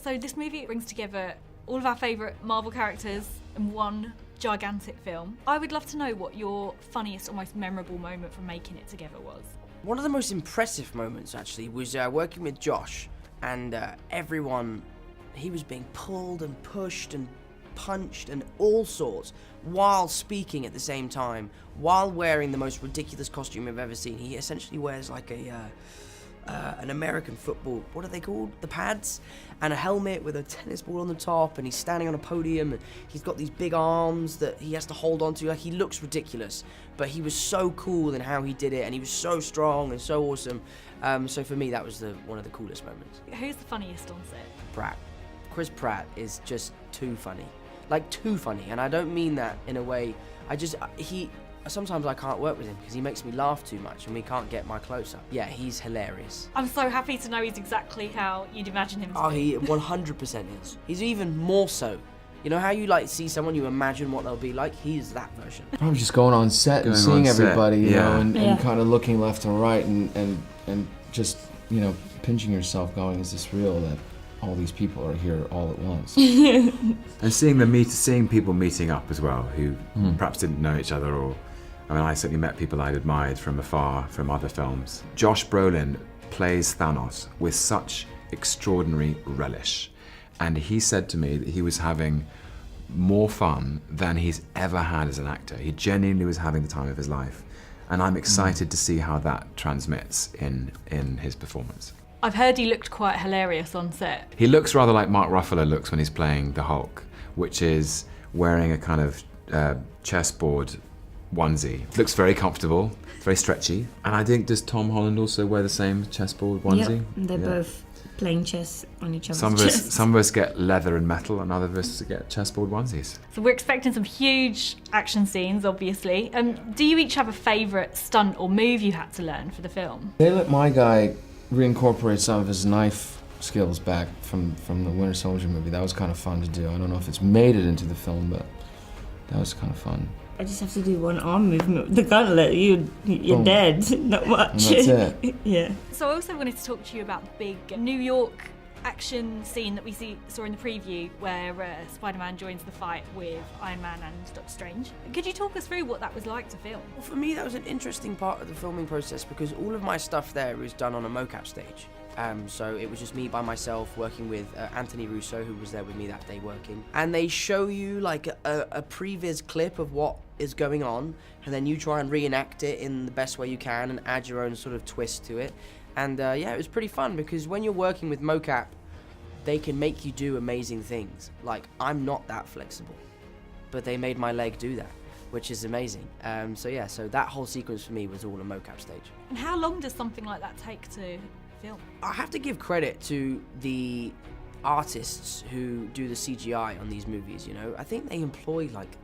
So this movie brings together all of our favourite Marvel characters in one gigantic film. I would love to know what your funniest or most memorable moment from making it together was. One of the most impressive moments, actually, was working with Josh, and everyone, he was being pulled and pushed and punched and all sorts, while speaking at the same time, while wearing the most ridiculous costume I've ever seen. He essentially wears like an American football, what are they called? The pads? And a helmet with a tennis ball on the top, and he's standing on a podium, and he's got these big arms that he has to hold on to. Like, he looks ridiculous, but he was so cool in how he did it, and he was so strong and so awesome. So for me, that was one of the coolest moments. Who's the funniest on set? Pratt. Chris Pratt is just too funny. Like, too funny, and I don't mean that in a way, sometimes I can't work with him because he makes me laugh too much and we can't get my close-up. Yeah, he's hilarious. I'm so happy to know he's exactly how you'd imagine him to be. Oh, he 100% is. He's even more so. You know how you like see someone, you imagine what they'll be like? He's that version. Probably just going on set and seeing everybody, you know, and kind of looking left and right and just, you know, pinching yourself going, is this real that all these people are here all at once? And seeing people meeting up as well who perhaps didn't know each other, or I mean, I certainly met people I'd admired from afar from other films. Josh Brolin plays Thanos with such extraordinary relish, and he said to me that he was having more fun than he's ever had as an actor. He genuinely was having the time of his life, and I'm excited to see how that transmits in his performance. I've heard he looked quite hilarious on set. He looks rather like Mark Ruffalo looks when he's playing the Hulk, which is wearing a kind of chessboard onesie. Looks very comfortable, very stretchy. And I think, does Tom Holland also wear the same chessboard onesie? Yep, they're both playing chess on each other's chest. Some of us get leather and metal, and other of us get chessboard onesies. So we're expecting some huge action scenes, obviously. Do you each have a favourite stunt or move you had to learn for the film? They let my guy reincorporate some of his knife skills back from the Winter Soldier movie. That was kind of fun to do. I don't know if it's made it into the film, but that was kind of fun. I just have to do one arm movement. The gauntlet, you're Boom. dead. Not much. And that's it. Yeah. So I also wanted to talk to you about the big New York action scene that we saw in the preview where Spider-Man joins the fight with Iron Man and Doctor Strange. Could you talk us through what that was like to film? Well, for me, that was an interesting part of the filming process because all of my stuff there was done on a mocap stage. So it was just me by myself working with Anthony Russo, who was there with me that day working. And they show you like a previs clip of what is going on, and then you try and reenact it in the best way you can and add your own sort of twist to it. And yeah, it was pretty fun because when you're working with mocap, they can make you do amazing things. Like, I'm not that flexible, but they made my leg do that, which is amazing. So yeah, so that whole sequence for me was all a mocap stage. And how long does something like that take to film? I have to give credit to the artists who do the CGI on these movies, you know. I think they employ like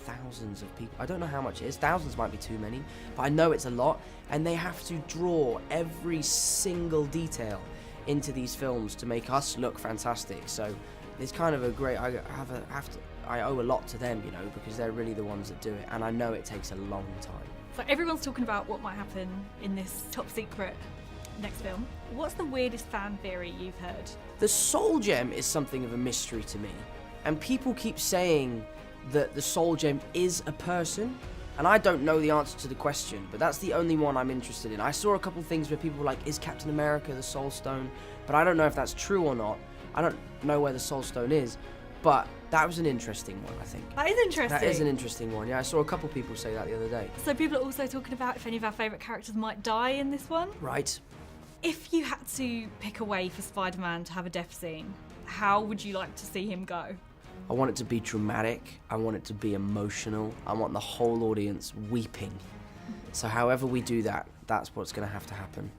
thousands of people. I don't know how much it is. Thousands might be too many, but I know it's a lot. And they have to draw every single detail into these films to make us look fantastic. So it's kind of a great, I owe a lot to them, you know, because they're really the ones that do it. And I know it takes a long time. So everyone's talking about what might happen in this top secret next film. What's the weirdest fan theory you've heard? The Soul Gem is something of a mystery to me. And people keep saying that the Soul Gem is a person, and I don't know the answer to the question, but that's the only one I'm interested in. I saw a couple things where people were like, is Captain America the Soul Stone? But I don't know if that's true or not. I don't know where the Soul Stone is, but that was an interesting one, I think. That is interesting. That is an interesting one, yeah. I saw a couple people say that the other day. So people are also talking about if any of our favourite characters might die in this one. Right. If you had to pick a way for Spider-Man to have a death scene, how would you like to see him go? I want it to be dramatic. I want it to be emotional. I want the whole audience weeping. So however we do that, that's what's going to have to happen.